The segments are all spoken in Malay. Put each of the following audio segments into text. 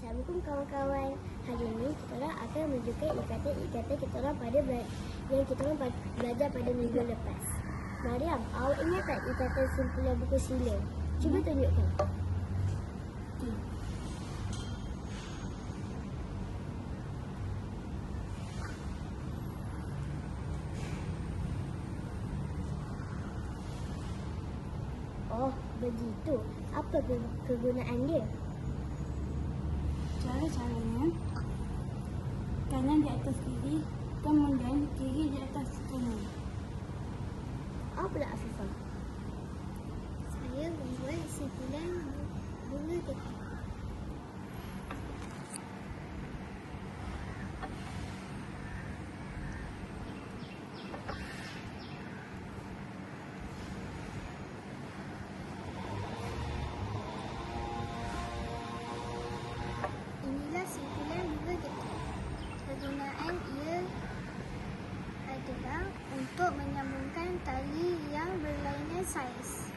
Assalamualaikum kawan-kawan. Hari ini kita orang akan menunjukkan ikatan-ikatan kita orang yang kita orang belajar pada minggu lepas. Mariam, awak ingat tak ikatan simpulan buku sila? Cuba tunjukkan. Okay. Oh, begitu. Apa kegunaan dia? Cara-caranya, kanan di atas kiri, kemudian kiri di atas kanan. Apa pula Afifah? Saya membuat simpulan bunga getah. Inilah simpulan bunga getah. Kegunaan ia adalah untuk menyambungkan tali yang berlainan saiz.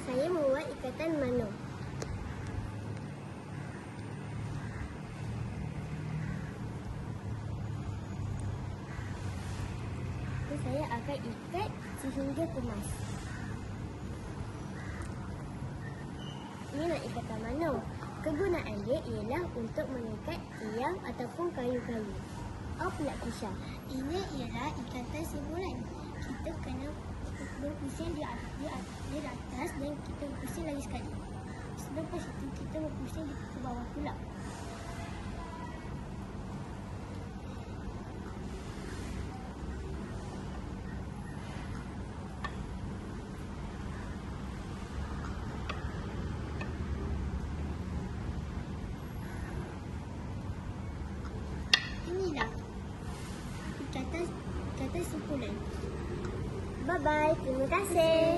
Saya membuat ikatan mano. Saya akan ikat sehingga kemas. Inilah ikatan mano. Kegunaan dia ialah untuk mengikat tiang ataupun kayu-kayu. Apa pula Kisha? Ini ialah ikatan simpulan. Kita kena berpusing di atas dan kita berpusing lagi sekali. Selepas itu kita berpusing di ke bawah pula. Inilah ikatan simpulan. Bye-bye. Terima kasih.